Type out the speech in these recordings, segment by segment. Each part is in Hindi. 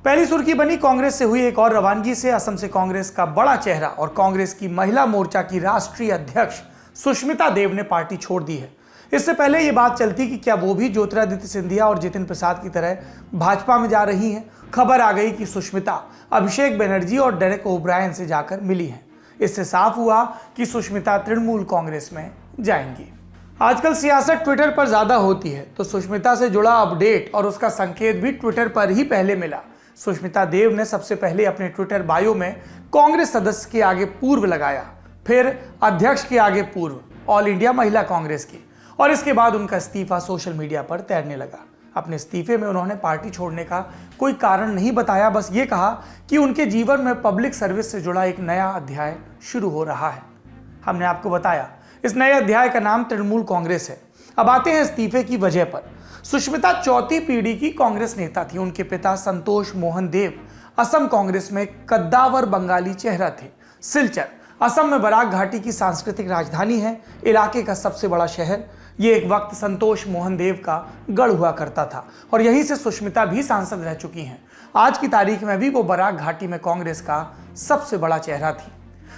पहली सुर्खी बनी कांग्रेस से हुई एक और रवानगी से। असम से कांग्रेस का बड़ा चेहरा और कांग्रेस की महिला मोर्चा की राष्ट्रीय अध्यक्ष सुष्मिता देव ने पार्टी छोड़ दी है। इससे पहले ये बात चलती कि क्या वो भी ज्योतिरादित्य सिंधिया और जितिन प्रसाद की तरह भाजपा में जा रही हैं। खबर आ गई कि सुष्मिता अभिषेक बनर्जी और डेरेक ओब्रायन से जाकर मिली हैं। इससे साफ हुआ कि सुष्मिता तृणमूल कांग्रेस में जाएंगी। आजकल सियासत ट्विटर पर ज्यादा होती है, तो सुष्मिता से जुड़ा अपडेट और उसका संकेत भी ट्विटर पर ही पहले मिला। सुष्मिता देव ने सबसे पहले अपने ट्विटर बायो में कांग्रेस सदस्य के आगे पूर्व लगाया, फिर अध्यक्ष के आगे पूर्व, ऑल इंडिया महिला कांग्रेस की, और इसके बाद उनका इस्तीफा सोशल मीडिया पर तैरने लगा। अपने इस्तीफे में उन्होंने पार्टी छोड़ने का कोई कारण नहीं बताया, बस ये कहा कि उनके जीवन में पब्लिक सर्विस से जुड़ा एक नया अध्याय शुरू हो रहा है। हमने आपको बताया इस नए अध्याय का नाम तृणमूल कांग्रेस है। अब आते हैं इस्तीफे की वजह पर। सुष्मिता चौथी पीढ़ी की कांग्रेस नेता थी। उनके पिता संतोष मोहन देव असम कांग्रेस में कद्दावर बंगाली चेहरा थे। सिलचर असम में बराक घाटी की सांस्कृतिक राजधानी है, इलाके का सबसे बड़ा शहर। ये एक वक्त संतोष मोहन देव का गढ़ हुआ करता था और यहीं से सुष्मिता भी सांसद रह चुकी हैं। आज की तारीख में भी वो बराक घाटी में कांग्रेस का सबसे बड़ा चेहरा थी।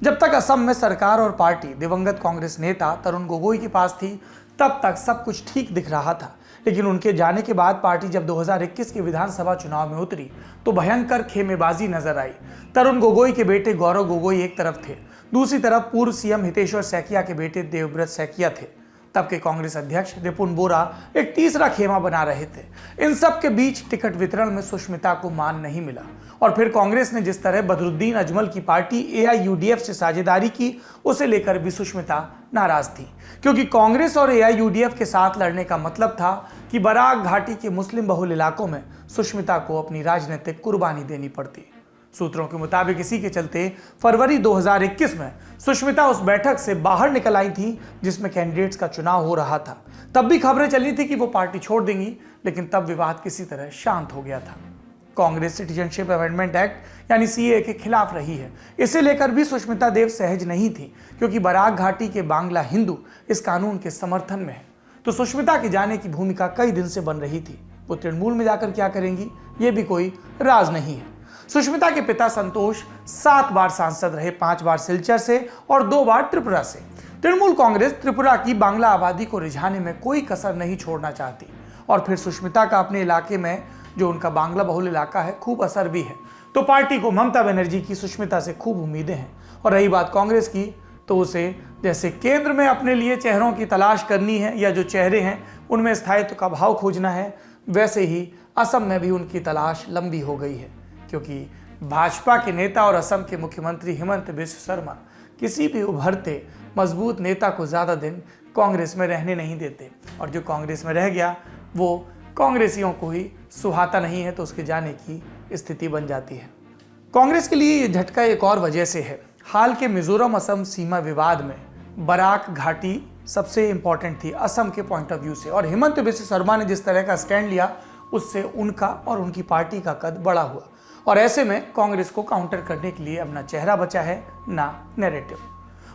जब तक असम में सरकार और पार्टी दिवंगत कांग्रेस नेता तरुण गोगोई के पास थी, तब तक सब कुछ ठीक दिख रहा था। लेकिन उनके जाने के बाद पार्टी जब 2021 के विधानसभा चुनाव में उतरी तो भयंकर खेमेबाजी नजर आई। तरुण गोगोई के बेटे गौरव गोगोई एक तरफ थे, दूसरी तरफ पूर्व सीएम हितेश्वर सैकिया के बेटे देवव्रत सैकिया थे। तब के कांग्रेस अध्यक्ष रिपुन बोरा एक तीसरा खेमा बना रहे थे। इन सब के बीच टिकट वितरण में सुष्मिता को मान नहीं मिला और फिर कांग्रेस ने जिस तरह बदरुद्दीन अजमल की पार्टी AIUDF से साझेदारी की, उसे लेकर भी सुष्मिता नाराज थी, क्योंकि कांग्रेस और AIUDF के साथ लड़ने का मतलब था कि बराक घाटी के मुस्लिम बहुल इलाकों में सुष्मिता को अपनी राजनीतिक कुर्बानी देनी पड़ती। सूत्रों के मुताबिक इसी के चलते फरवरी 2021 में सुष्मिता उस बैठक से बाहर निकल आई थी जिसमें कैंडिडेट्स का चुनाव हो रहा था। तब भी खबरें चली थी कि वो पार्टी छोड़ देंगी, लेकिन तब विवाद किसी तरह शांत हो गया था। कांग्रेस सिटीजनशिप अमेंडमेंट एक्ट यानी CAA के खिलाफ रही है। इसे लेकर भी सुष्मिता देव सहज नहीं थी, क्योंकि बराक घाटी के बांग्ला हिंदू इस कानून के समर्थन में है। तो सुष्मिता के जाने की भूमिका कई दिन से बन रही थी। वो तृणमूल में जाकर क्या करेंगी, ये भी कोई राज नहीं है। सुष्मिता के पिता संतोष 7 बार सांसद रहे, 5 बार सिलचर से और 2 बार त्रिपुरा से। तृणमूल कांग्रेस त्रिपुरा की बांग्ला आबादी को रिझाने में कोई कसर नहीं छोड़ना चाहती और फिर सुष्मिता का अपने इलाके में, जो उनका बांग्ला बहुल इलाका है, खूब असर भी है। तो पार्टी को ममता बनर्जी की सुष्मिता से खूब उम्मीदें हैं। और रही बात कांग्रेस की, तो उसे जैसे केंद्र में अपने लिए चेहरों की तलाश करनी है या जो चेहरे हैं उनमें स्थायित्व का भाव खोजना है, वैसे ही असम में भी उनकी तलाश लंबी हो गई है, क्योंकि भाजपा के नेता और असम के मुख्यमंत्री हिमंत बिस्व शर्मा किसी भी उभरते मजबूत नेता को ज़्यादा दिन कांग्रेस में रहने नहीं देते, और जो कांग्रेस में रह गया वो कांग्रेसियों को ही सुहाता नहीं है, तो उसके जाने की स्थिति बन जाती है। कांग्रेस के लिए ये झटका एक और वजह से है। हाल के मिजोरम असम सीमा विवाद में बराक घाटी सबसे इंपॉर्टेंट थी असम के पॉइंट ऑफ व्यू से, और हिमंत बिस्व शर्मा ने जिस तरह का स्टैंड लिया उससे उनका और उनकी पार्टी का कद बड़ा हुआ, और ऐसे में कांग्रेस को काउंटर करने के लिए अब ना चेहरा बचा है ना नैरेटिव।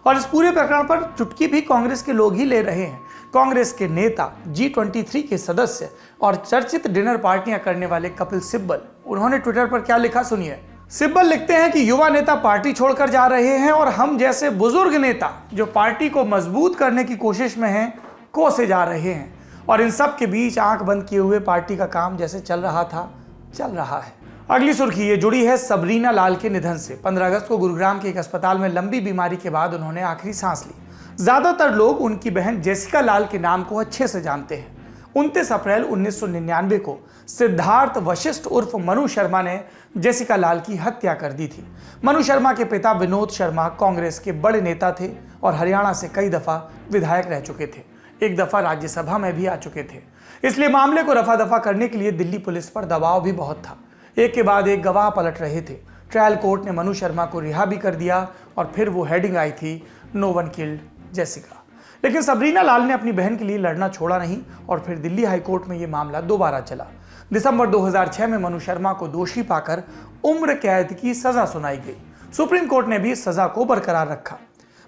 और इस पूरे प्रकरण पर चुटकी भी कांग्रेस के लोग ही ले रहे हैं। कांग्रेस के नेता, G23 के सदस्य और चर्चित डिनर पार्टियां करने वाले कपिल सिब्बल, उन्होंने ट्विटर पर क्या लिखा सुनिए। सिब्बल लिखते हैं कि युवा नेता पार्टी छोड़कर जा रहे हैं और हम जैसे बुजुर्ग नेता जो पार्टी को मजबूत करने की कोशिश में हैं, कोसे जा रहे हैं, और इन सब के बीच आंख बंद किए हुए पार्टी का काम जैसे चल रहा था चल रहा है। अगली सुर्खी ये जुड़ी है सबरीना लाल के निधन से। 15 अगस्त को गुरुग्राम के एक अस्पताल में लंबी बीमारी के बाद उन्होंने आखिरी सांस ली। ज्यादातर लोग उनकी बहन जेसिका लाल के नाम को अच्छे से जानते हैं। 29 अप्रैल 1999 को सिद्धार्थ वशिष्ठ उर्फ मनु शर्मा ने जेसिका लाल की हत्या कर दी थी। मनु शर्मा के पिता विनोद शर्मा कांग्रेस के बड़े नेता थे और हरियाणा से कई दफा विधायक रह चुके थे। एक दफा राज्यसभा में भी आ चुके थे। इसलिए मामले को रफा दफा करने के लिए दिल्ली पुलिस पर दबाव भी बहुत था। एक के बाद एक गवाह पलट रहे थे। ट्रायल कोर्ट ने मनु शर्मा को रिहा भी कर दिया और फिर वो हेडिंग आई थी, नो वन किल्ड जेसिका। लेकिन सबरीना लाल ने अपनी बहन के लिए लड़ना छोड़ा नहीं और फिर दिल्ली हाईकोर्ट में ये मामला दोबारा चला। दिसंबर 2006 में मनु शर्मा को दोषी पाकर उम्र कैद की सजा सुनाई गई। सुप्रीम कोर्ट ने भी इस सजा को बरकरार रखा।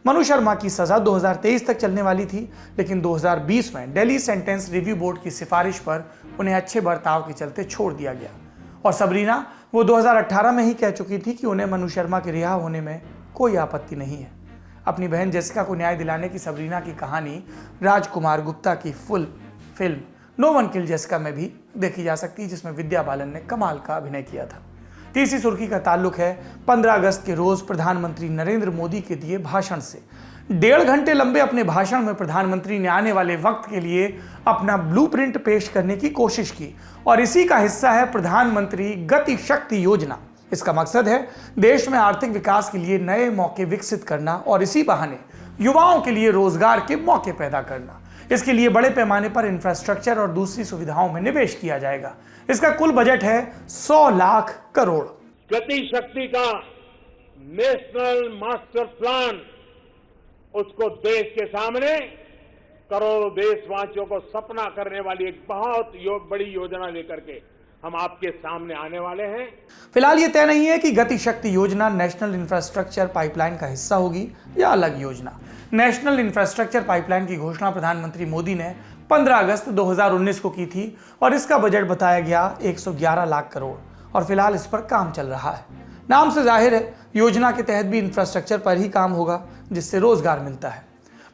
मनु शर्मा की सजा 2023 तक चलने वाली थी, लेकिन 2020 में दिल्ली सेंटेंस रिव्यू बोर्ड की सिफारिश पर उन्हें अच्छे बर्ताव के चलते छोड़ दिया गया और सबरीना वो 2018 में ही कह चुकी थी कि उन्हें मनु शर्मा के रिहा होने में कोई आपत्ति नहीं है। अपनी बहन जेसिका को न्याय दिलाने की सबरीना की कहानी राजकुमार गुप्ता की full film no one killed Jessica में भी देखी जा सकती है, जिसमें विद्या बालन ने कमाल का अभिनय किया था। तीसरी सुर्खी का ताल्लुक है 15 अगस्त के रोज प्रधानमंत्री नरेंद्र मोदी के दिए भाषण से। 1.5 घंटे लंबे अपने भाषण में प्रधानमंत्री ने आने वाले वक्त के लिए अपना ब्लूप्रिंट पेश करने की कोशिश की और इसी का हिस्सा है प्रधानमंत्री गति शक्ति योजना। इसका मकसद है देश में आर्थिक विकास के लिए नए मौके विकसित करना और इसी बहाने युवाओं के लिए रोजगार के मौके पैदा करना। इसके लिए बड़े पैमाने पर इंफ्रास्ट्रक्चर और दूसरी सुविधाओं में निवेश किया जाएगा। इसका कुल बजट है 100 लाख करोड़। गति शक्ति का नेशनल मास्टर प्लान, उसको देश के सामने करोड़ों देशवासियों को सपना करने वाली एक बहुत बड़ी योजना लेकर के हम आपके सामने आने वाले हैं। फिलहाल ये तय नहीं है कि गति शक्ति योजना नेशनल इंफ्रास्ट्रक्चर पाइपलाइन का हिस्सा होगी या अलग योजना। नेशनल इंफ्रास्ट्रक्चर पाइपलाइन की घोषणा प्रधानमंत्री मोदी ने 15 अगस्त 2019 को की थी और इसका बजट बताया गया 111 लाख करोड़ और फिलहाल इस पर काम चल रहा है। नाम से जाहिर है योजना के तहत भी इंफ्रास्ट्रक्चर पर ही काम होगा, जिससे रोजगार मिलता है।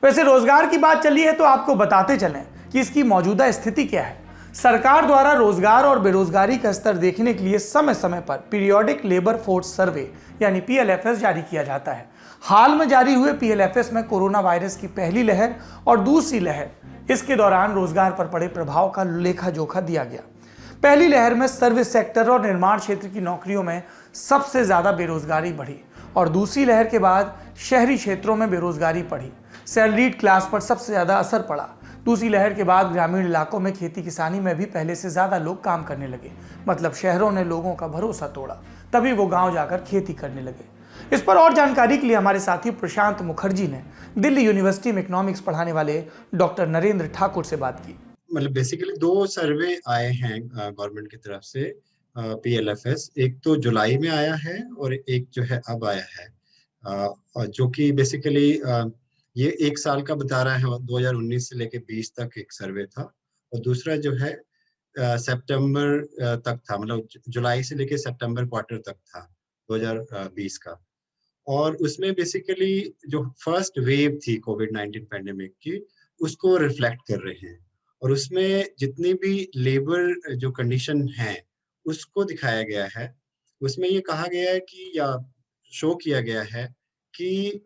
वैसे रोजगार की बात चली है तो आपको बताते चलें कि इसकी मौजूदा स्थिति क्या है। सरकार द्वारा रोजगार और बेरोजगारी का स्तर देखने के लिए समय समय पर पीरियोडिक लेबर फोर्स सर्वे यानी PLFS जारी किया जाता है। हाल में जारी हुए PLFS में कोरोना वायरस की पहली लहर और दूसरी लहर, इसके दौरान रोजगार पर पड़े प्रभाव का लेखा जोखा दिया गया। पहली लहर में सर्विस सेक्टर और निर्माण क्षेत्र की नौकरियों में सबसे ज्यादा बेरोजगारी बढ़ी और दूसरी लहर के बाद शहरी क्षेत्रों में बेरोजगारी बढ़ी। सैलरीड क्लास पर सबसे ज्यादा असर पड़ा। दूसरी लहर के बाद ग्रामीण इलाकों में खेती किसानी में भी पहले से ज्यादा लोग काम करने लगे, मतलब शहरों ने लोगों का भरोसा तोड़ा, तभी वो गांव जाकर खेती करने लगे। इस पर और जानकारी के लिए हमारे साथी प्रशांत मुखर्जी ने दिल्ली यूनिवर्सिटी में इकोनॉमिक्स पढ़ाने वाले डॉक्टर नरेंद्र ठाकुर से बात की। मतलब बेसिकली 2 सर्वे आए हैं गवर्नमेंट की तरफ से PLFS, एक तो जुलाई में आया है और एक जो है अब आया है, जो कि बेसिकली ये 1 साल का बता रहा है, 2019 से लेके 20 तक एक सर्वे था और दूसरा जो है सितंबर तक था, मतलब जुलाई से लेके सितंबर क्वार्टर तक था 2020 का। और उसमें बेसिकली जो फर्स्ट वेव थी कोविड-19 पैंडेमिक की, उसको रिफ्लेक्ट कर रहे हैं और उसमें जितनी भी लेबर जो कंडीशन है उसको दिखाया गया है। उसमें ये कहा गया है कि या शो किया गया है कि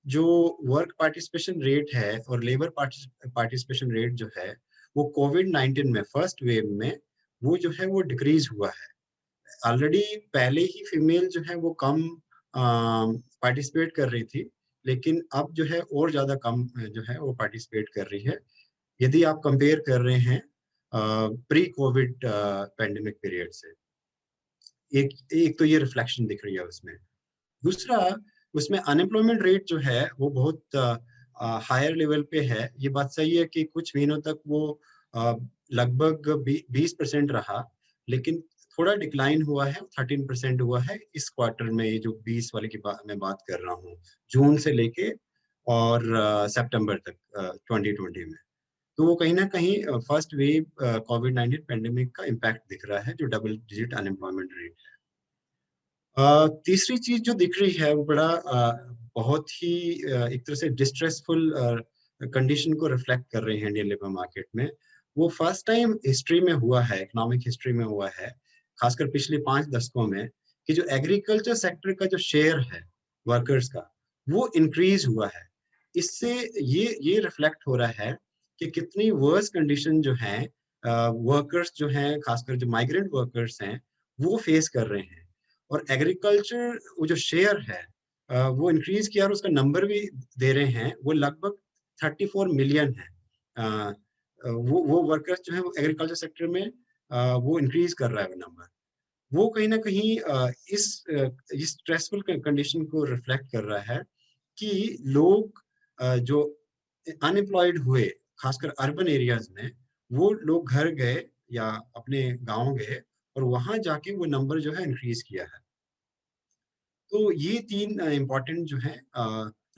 जो वर्क पार्टिसिपेशन रेट है और लेबर पार्टिसिपेशन रेट जो है वो कोविड-19 में फर्स्ट वेव में वो जो है वो डिक्रीज हुआ है। ऑलरेडी पहले ही फीमेल जो है वो कम पार्टिसिपेट कर रही थी, लेकिन अब जो है और ज्यादा कम जो है वो पार्टिसिपेट कर रही है, यदि आप कंपेयर कर रहे हैं प्री कोविड पैंडेमिक पीरियड से। एक तो ये रिफ्लेक्शन दिख रही है उसमें। दूसरा, उसमें अनएम्प्लॉयमेंट रेट जो है वो बहुत हायर लेवल पे है। ये बात सही है कि कुछ महीनों तक वो लगभग 20% रहा, लेकिन थोड़ा डिक्लाइन हुआ है, 13% हुआ है इस क्वार्टर में। ये जो 20 वाले की मैं बात कर रहा हूँ, जून से लेके और सितंबर तक 2020 में। तो वो कहीं ना कहीं फर्स्ट वेव कोविड-19 पैंडेमिक का इम्पैक्ट दिख रहा है, जो डबल डिजिट अनएम्प्लॉयमेंट रेट है। तीसरी चीज जो दिख रही है वो बड़ा बहुत ही एक तरह से डिस्ट्रेसफुल कंडीशन को रिफ्लेक्ट कर रहे हैं इंडियन लेबर मार्केट में। वो फर्स्ट टाइम हिस्ट्री में हुआ है, इकोनॉमिक हिस्ट्री में हुआ है, खासकर पिछले 5 दशकों में, कि जो एग्रीकल्चर सेक्टर का जो शेयर है वर्कर्स का, वो इंक्रीज हुआ है। इससे ये रिफ्लेक्ट हो रहा है कि कितनी वर्स कंडीशन जो है वर्कर्स जो हैं, खासकर जो माइग्रेंट वर्कर्स हैं, वो फेस कर रहे हैं। और एग्रीकल्चर वो जो शेयर है वो इंक्रीज किया और उसका नंबर भी दे रहे हैं, वो लगभग 34 मिलियन है। वो वर्कर्स जो है वो एग्रीकल्चर सेक्टर में वो इंक्रीज कर रहा है वो नंबर। वो कहीं ना कहीं इस स्ट्रेसफुल कंडीशन को रिफ्लेक्ट कर रहा है कि लोग जो अनएम्प्लॉयड हुए, खासकर अर्बन एरियाज में, वो लोग घर गए या अपने गांव गए और वहां जाके वो नंबर जो है इंक्रीज किया है। तो ये 3 इम्पॉर्टेंट जो है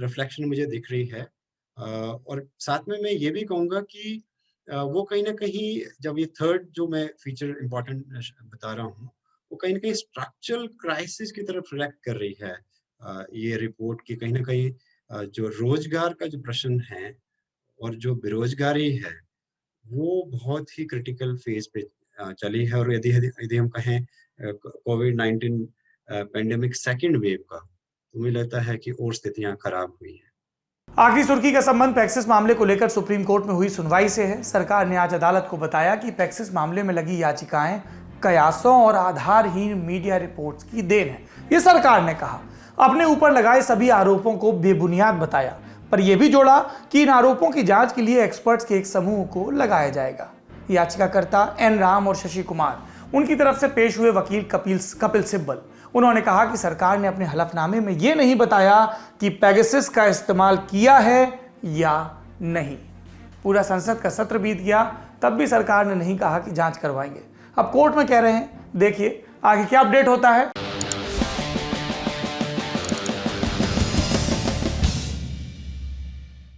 रिफ्लेक्शन मुझे दिख रही है। और साथ में मैं ये भी कहूँगा कि वो कहीं ना कहीं, जब ये थर्ड जो मैं फीचर इम्पॉर्टेंट बता रहा हूँ, वो कहीं न कहीं स्ट्रक्चरल क्राइसिस की तरफ रिएक्ट कर रही है। ये रिपोर्ट कि कहीं न कहीं जो रोज़गार का जो प्रश्न है और जो बेरोज़गारी है, वो बहुत ही क्रिटिकल फ़ेज़ पे चली है और यदि यदि यदि हम कहें कोविड-19 पैंडेमिक सेकंड वेव का, तो मुझे लगता है कि और स्थितियाँ खराब हुई हैं। आखिरी सुर्खी का संबंध पैक्सिस मामले को लेकर सुप्रीम कोर्ट में हुई सुनवाई से है। सरकार ने आज अदालत को बताया कि पैक्सिस मामले में लगी याचिकाएं कयासों और आधारहीन मीडिया रिपोर्ट्स की देन है। ये सरकार ने कहा। अपने ऊपर लगाए सभी आरोपों को बेबुनियाद बताया, पर यह भी जोड़ा कि इन आरोपों की जांच के लिए एक्सपर्ट्स के एक समूह को लगाया जाएगा। याचिकाकर्ता एन राम और शशि कुमार, उनकी तरफ से पेश हुए वकील कपिल सिब्बल, उन्होंने कहा कि सरकार ने अपने हलफनामे में यह नहीं बताया कि पेगासस का इस्तेमाल किया है या नहीं। पूरा संसद का सत्र बीत गया, तब भी सरकार ने नहीं कहा कि जांच करवाएंगे। अब कोर्ट में कह रहे हैं। देखिए आगे क्या अपडेट होता है।